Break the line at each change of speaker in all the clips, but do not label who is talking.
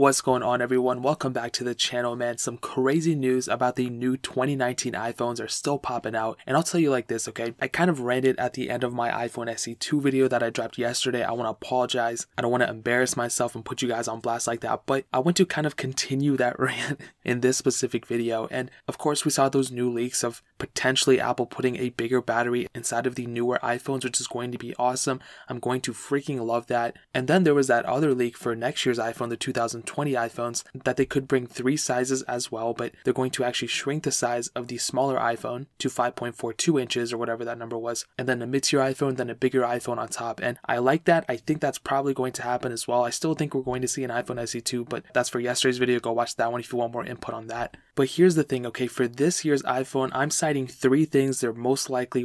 What's going on, everyone? Welcome back to the channel, man. Some crazy news about the new 2019 iPhones are still popping out, and I'll tell you like this, okay? I kind of ranted at the end of my iPhone SE 2 video that I dropped yesterday. I want to apologize. I don't want to embarrass myself and put you guys on blast like that, but I want to kind of continue that rant in this specific video. And of course, we saw those new leaks of potentially Apple putting a bigger battery inside of the newer iPhones, which is going to be awesome. I'm going to freaking love that. And then there was that other leak for next year's iPhone, the 2020 iPhones, that they could bring 3 sizes as well, but they're going to actually shrink the size of the smaller iPhone to 5.42 inches or whatever that number was, and then a mid-tier iPhone, then a bigger iPhone on top. And I like that. I think that's probably going to happen as well. I still think we're going to see an iPhone SE 2, but that's for yesterday's video. Go watch that one if you want more input on that. But here's the thing, okay, for this year's iPhone, I'm citing 3 things they're most likely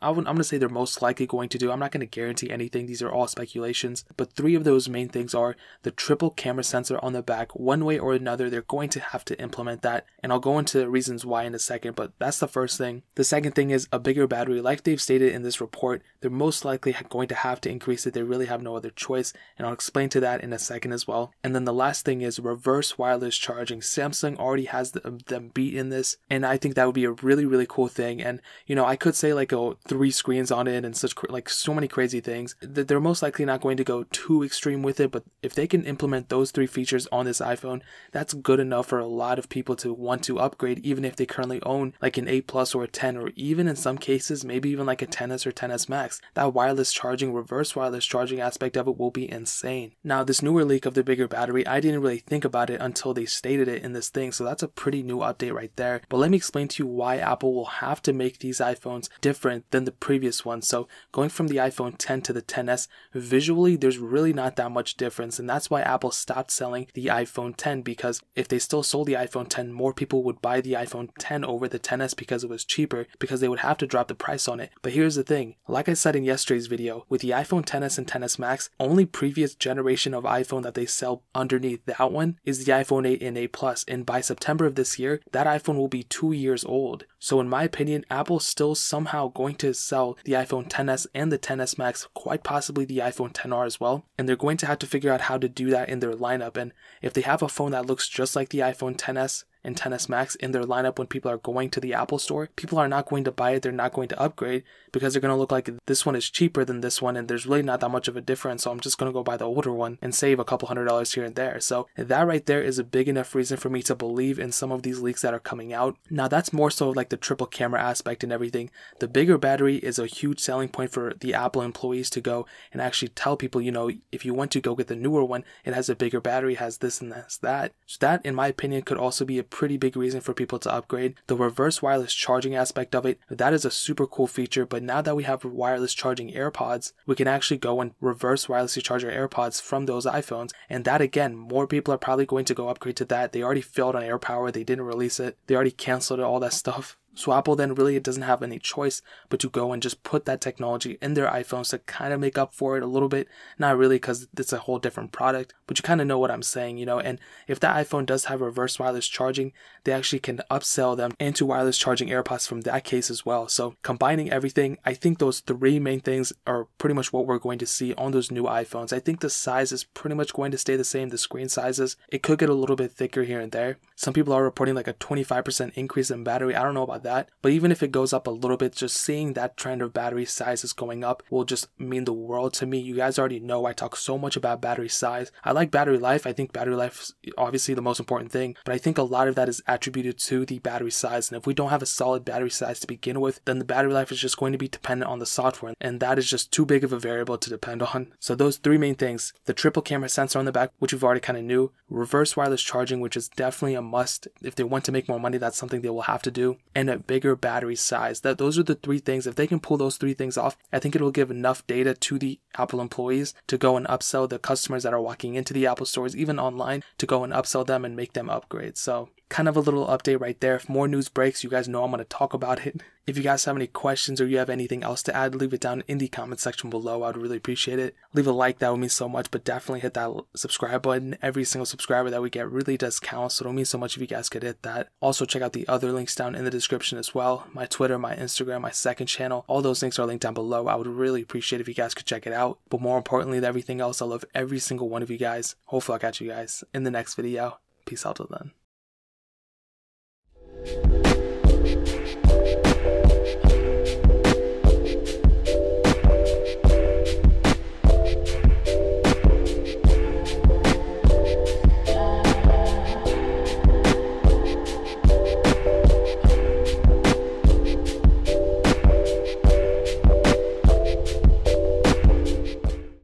I'm going to say they're most likely going to do. I'm not going to guarantee anything. These are all speculations. But 3 of those main things are the triple camera sensor on the back. One way or another, they're going to have to implement that. And I'll go into the reasons why in a second, but that's the first thing. The second thing is a bigger battery. Like they've stated in this report, they're most likely going to have to increase it. They really have no other choice. And I'll explain to that in a second as well. And then the last thing is reverse wireless charging. Samsung already has them beat in this. And I think that would be a really, really cool thing. And, you know, I could say like 3 screens on it and such, like so many crazy things. They're most likely not going to go too extreme with it, but if they can implement those 3 features on this iPhone, that's good enough for a lot of people to want to upgrade, even if they currently own like an 8 Plus or a 10, or even in some cases maybe even like a 10s or 10s Max. That wireless charging, reverse wireless charging aspect of it will be insane. Now, this newer leak of the bigger battery, I didn't really think about it until they stated it in this thing, so that's a pretty new update right there. But let me explain to you why Apple will have to make these iPhones different than the previous one. So going from the iPhone 10 to the 10s, visually there's really not that much difference, and that's why Apple stopped selling the iPhone 10, because if they still sold the iPhone 10, more people would buy the iPhone 10 over the 10s because it was cheaper, because they would have to drop the price on it. But here's the thing, like I said in yesterday's video, with the iPhone 10s and 10s Max, only previous generation of iPhone that they sell underneath that one is the iPhone 8 and 8 Plus, and by September of this year, that iPhone will be 2 years old. So in my opinion, Apple's still somehow going to sell the iPhone 10s and the 10s Max, quite possibly the iPhone 10R as well, and they're going to have to figure out how to do that in their lineup. And if they have a phone that looks just like the iPhone 10s and 10s Max in their lineup when people are going to the Apple store, people are not going to buy it. They're not going to upgrade because they're going to look like this one is cheaper than this one, and there's really not that much of a difference, so I'm just going to go buy the older one and save a couple $100 here and there. So that right there is a big enough reason for me to believe in some of these leaks that are coming out. Now, that's more so like the triple camera aspect and everything. The bigger battery is a huge selling point for the Apple employees to go and actually tell people, you know, if you want to go get the newer one, it has a bigger battery, has this and that's that. So that, in my opinion, could also be a pretty big reason for people to upgrade. The reverse wireless charging aspect of it, that is a super cool feature, but now that we have wireless charging AirPods, we can actually go and reverse wirelessly charge our AirPods from those iPhones, and that again, more people are probably going to go upgrade to that. They already failed on AirPower, they didn't release it, they already canceled it, all that stuff. So Apple then really doesn't have any choice but to go and just put that technology in their iPhones to kind of make up for it a little bit. Not really, because it's a whole different product, but you kind of know what I'm saying, you know. And if that iPhone does have reverse wireless charging, they actually can upsell them into wireless charging AirPods from that case as well. So combining everything, I think those 3 main things are pretty much what we're going to see on those new iPhones. I think the size is pretty much going to stay the same, the screen sizes. It could get a little bit thicker here and there. Some people are reporting like a 25% increase in battery. I don't know about that, but even if it goes up a little bit, just seeing that trend of battery sizes going up will just mean the world to me. You guys already know I talk so much about battery size. I like battery life. I think battery life is obviously the most important thing, but I think a lot of that is attributed to the battery size. And if we don't have a solid battery size to begin with, then the battery life is just going to be dependent on the software, and that is just too big of a variable to depend on. So those 3 main things, the triple camera sensor on the back, which we've already kind of knew, reverse wireless charging, which is definitely a must. If they want to make more money, that's something they will have to do, and a bigger battery size. Those are the 3 things. If they can pull those 3 things off, I think it will give enough data to the Apple employees to go and upsell the customers that are walking into the Apple stores, even online, to go and upsell them and make them upgrade. So kind of a little update right there. If more news breaks, you guys know I'm going to talk about it. If you guys have any questions or you have anything else to add, leave it down in the comment section below. I would really appreciate it. Leave a like, that would mean so much, but definitely hit that subscribe button. Every single subscriber that we get really does count, so it'll mean so much if you guys could hit that. Also, check out the other links down in the description as well. My Twitter, my Instagram, my second channel, all those links are linked down below. I would really appreciate if you guys could check it out. But more importantly than everything else, I love every single one of you guys. Hopefully I'll catch you guys in the next video. Peace out till then.